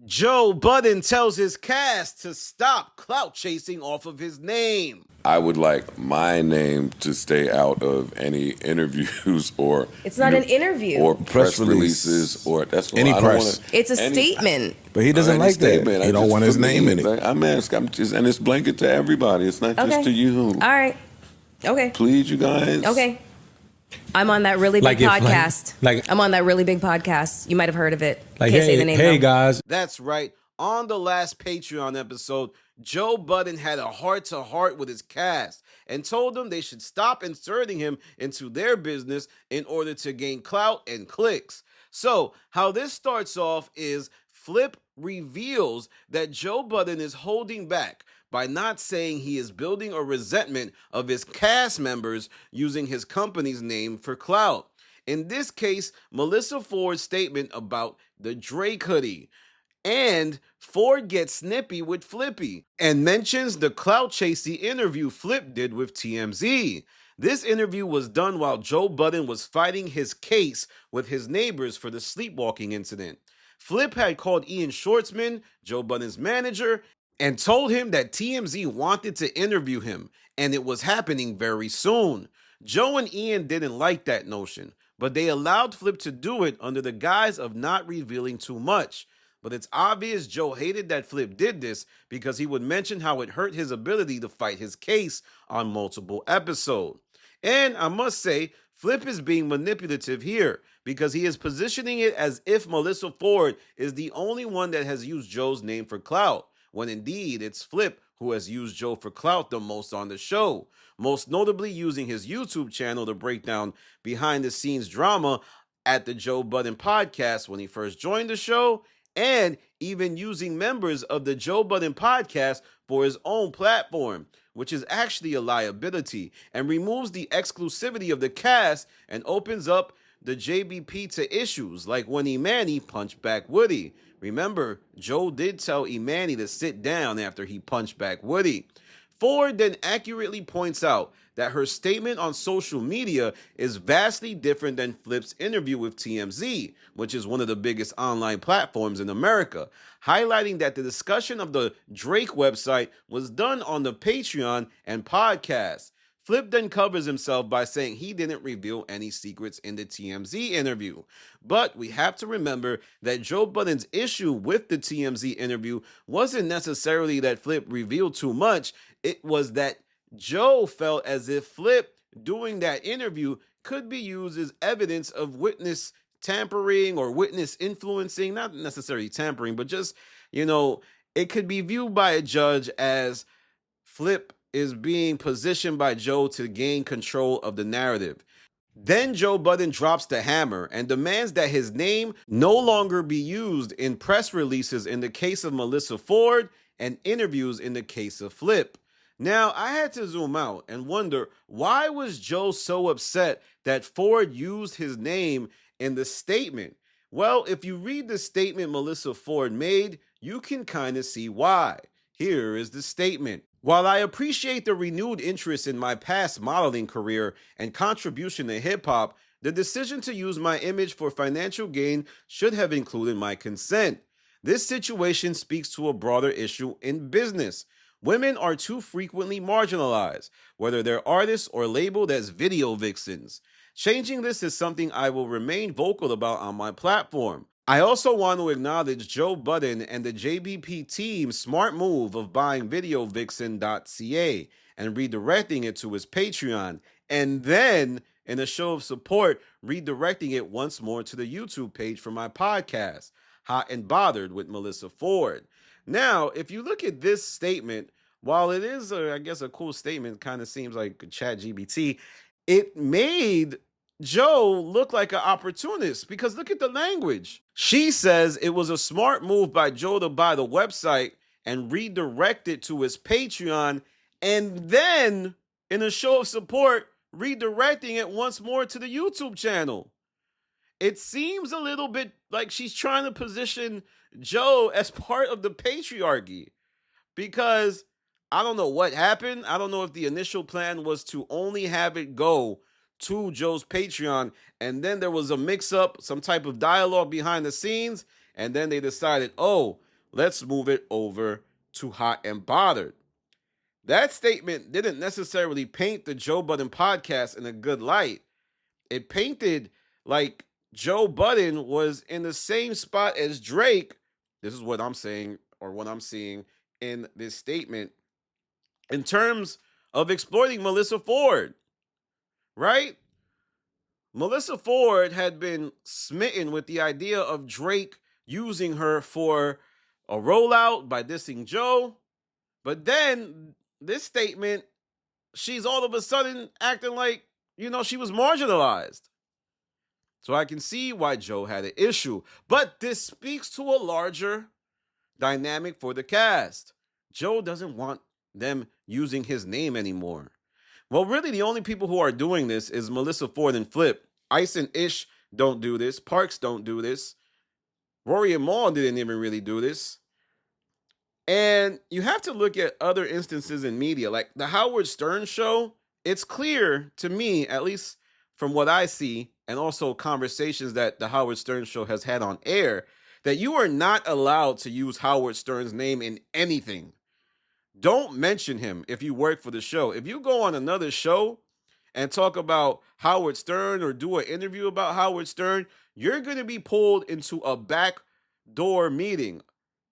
Joe Budden tells his cast to stop clout chasing off of his name. I would like my name to stay out of any interviews or... It's not an interview. Or press releases or... That's what Any I press. don't It's a statement. But he doesn't like that. He don't want his name in it. I'm and it's blanket to everybody. It's not just to you. All right. Okay. Please, you guys. Okay. I'm on that really big podcast. I'm on that really big podcast. You might have heard of it. Like, Can't say the name. hey guys. That's right. On the last Patreon episode, Joe Budden had a heart-to-heart with his cast and told them they should stop inserting him into their business in order to gain clout and clicks. So, how this starts off is Flip reveals that Joe Budden is holding back by not saying he is building a resentment of his cast members using his company's name for clout. In this case, Melyssa Ford's statement about the Drake hoodie. And Ford gets snippy with Flippy and mentions the clout chasey interview Flip did with TMZ. This interview was done while Joe Budden was fighting his case with his neighbors for the sleepwalking incident. Flip had called Ian Schwartzman, Joe Budden's manager, and told him that TMZ wanted to interview him, and it was happening very soon. Joe and Ian didn't like that notion, but they allowed Flip to do it under the guise of not revealing too much. But it's obvious Joe hated that Flip did this because he would mention how it hurt his ability to fight his case on multiple episodes. And I must say, Flip is being manipulative here because he is positioning it as if Melyssa Ford is the only one that has used Joe's name for clout, when indeed it's Flip who has used Joe for clout the most on the show, most notably using his YouTube channel to break down behind-the-scenes drama at the Joe Budden podcast when he first joined the show, and even using members of the Joe Budden podcast for his own platform, which is actually a liability and removes the exclusivity of the cast and opens up the JBP to issues like when Imani punched back Woody. Remember, Joe did tell Imani to sit down after he punched back Woody. Ford then accurately points out that her statement on social media is vastly different than Flip's interview with TMZ, which is one of the biggest online platforms in America, highlighting that the discussion of the Drake website was done on the Patreon and podcast. Flip then covers himself by saying he didn't reveal any secrets in the TMZ interview. But we have to remember that Joe Budden's issue with the TMZ interview wasn't necessarily that Flip revealed too much. It was that Joe felt as if Flip doing that interview could be used as evidence of witness tampering or witness influencing, not necessarily tampering, but just, it could be viewed by a judge as Flip is being positioned by Joe to gain control of the narrative. Then Joe Budden drops the hammer and demands that his name no longer be used in press releases in the case of Melyssa Ford and interviews in the case of Flip. Now, I had to zoom out and wonder, why was Joe so upset that Ford used his name in the statement? Well, if you read the statement Melyssa Ford made, you can kind of see why. Here is the statement. While I appreciate the renewed interest in my past modeling career and contribution to hip-hop, the decision to use my image for financial gain should have included my consent. This situation speaks to a broader issue in business. Women are too frequently marginalized, whether they're artists or labeled as video vixens. Changing this is something I will remain vocal about on my platform. I also want to acknowledge Joe Budden and the JBP team's smart move of buying videovixen.ca and redirecting it to his Patreon, and then, in a show of support, redirecting it once more to the YouTube page for my podcast, Hot and Bothered with Melyssa Ford. Now, if you look at this statement, while it is, a cool statement, kind of seems like ChatGPT, it made Joe look like an opportunist because look at the language. She says it was a smart move by Joe to buy the website and redirect it to his Patreon, and then, in a show of support, redirecting it once more to the YouTube channel. It seems a little bit like she's trying to position Joe as part of the patriarchy because I don't know what happened. I don't know if the initial plan was to only have it go to Joe's Patreon, and then there was a mix-up, some type of dialogue behind the scenes, and then they decided, oh, Let's move it over to Hot and Bothered. That statement didn't necessarily paint the Joe Budden podcast in a good light. It painted like Joe Budden was in the same spot as Drake. This is what I'm saying, or what I'm seeing in this statement, in terms of exploiting Melyssa Ford, right? Melyssa Ford had been smitten with the idea of Drake using her for a rollout by dissing Joe. But then this statement, she's all of a sudden acting like, she was marginalized. So I can see why Joe had an issue. But this speaks to a larger dynamic for the cast. Joe doesn't want them using his name anymore. Well, really, the only people who are doing this is Melyssa Ford and Flip. Ice and Ish don't do this. Parks don't do this. Rory and Maul didn't even really do this. And you have to look at other instances in media, like the Howard Stern show. It's clear to me, at least from what I see, and also conversations that the Howard Stern show has had on air, that you are not allowed to use Howard Stern's name in anything. Don't mention him if you work for the show. If you go on another show and talk about Howard Stern or do an interview about Howard Stern, you're going to be pulled into a backdoor meeting.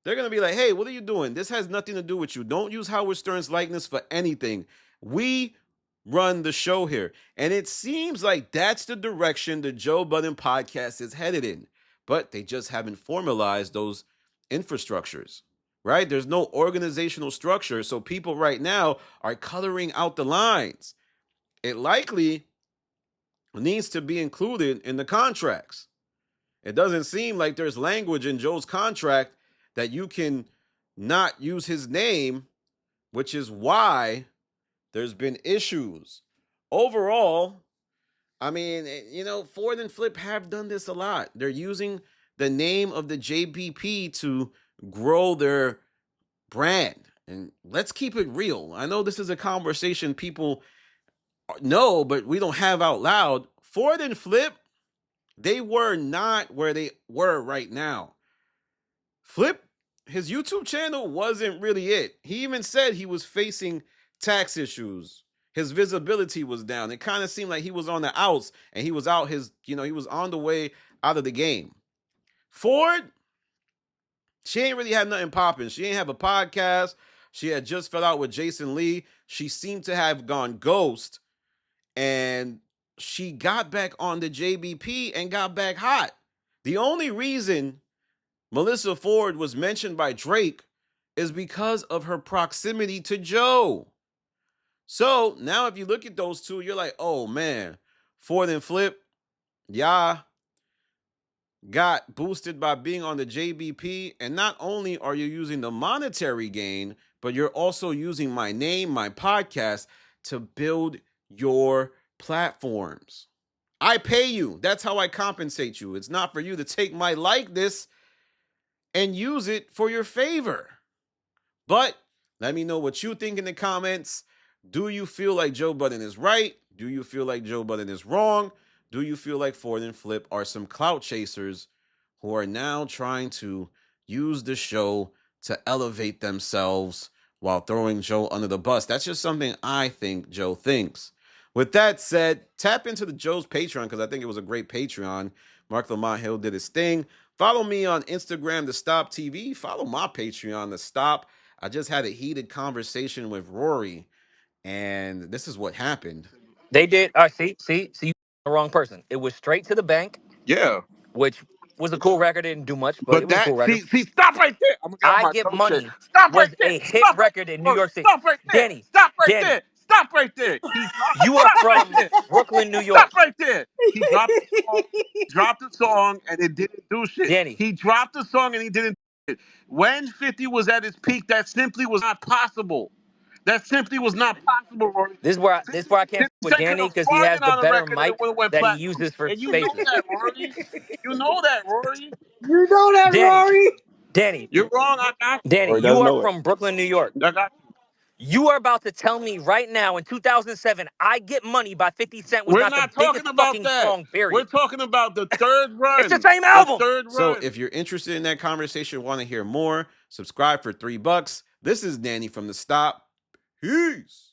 They're going to be like, hey, what are you doing? This has nothing to do with you. Don't use Howard Stern's likeness for anything. We run the show here. And it seems like that's the direction the Joe Budden podcast is headed in. But they just haven't formalized those infrastructures, right? There's no organizational structure. So people right now are coloring out the lines. It likely needs to be included in the contracts. It doesn't seem like there's language in Joe's contract that you can not use his name, which is why there's been issues. Overall, I mean, Ford and Flip have done this a lot. They're using the name of the JBP to grow their brand. And let's keep it real. I know this is a conversation people know, but we don't have out loud. Ford and Flip, they were not where they were right now. Flip, his YouTube channel wasn't really it. He even said he was facing tax issues. His visibility was down. It kind of seemed like he was on the outs and he was out he was on the way out of the game. Ford, she ain't really had nothing popping. She ain't have a podcast. She had just fell out with Jason Lee. She seemed to have gone ghost. And she got back on the JBP and got back hot. The only reason Melyssa Ford was mentioned by Drake is because of her proximity to Joe. So now if you look at those two, you're like, oh man, Ford and Flip, yeah, got boosted by being on the JBP. And not only are you using the monetary gain, but you're also using my name, my podcast, to build your platforms. I pay you. That's how I compensate you. It's not for you to take my likeness and use it for your favor. But let me know what you think in the comments. Do you feel like Joe Budden is right? Do you feel like Joe Budden is wrong? Do you feel like Ford and Flip are some clout chasers who are now trying to use the show to elevate themselves while throwing Joe under the bus? That's just something I think Joe thinks. With that said, tap into the Joe's Patreon because I think it was a great Patreon. Mark Lamont Hill did his thing. Follow me on Instagram, The Stop TV. Follow my Patreon, The Stop. I just had a heated conversation with Rory, and this is what happened. They did. See, you the wrong person. It was Straight to the Bank. Yeah. Which was a cool record. Didn't do much, but it was a cool record. See, stop right there. I'm gonna I Get Money stop was right there. a hit record in New York City. Stop right there. Danny, Stop right Danny, there. Stop right there. You are from Brooklyn, New York. Stop right there. He dropped the song and it didn't do shit. Danny. He dropped the song and he didn't do shit. When 50 was at his peak, that simply was not possible. That simply was not possible, Rory. This is where I can't with Danny because he has the better mic that he uses for and you spaces. know that, Rory. You know that, Rory. You know that, Danny, Rory. Danny. You're wrong. I got you. Danny, you are from Brooklyn, New York. I got you. You are about to tell me right now in 2007, I Get Money by 50 Cent was We're not the not biggest talking about fucking that. song, period. We're talking about the third run. It's the same album. The third So run. if you're interested in that conversation, want to hear more, subscribe for $3. This is Danny from The Stop. Peace.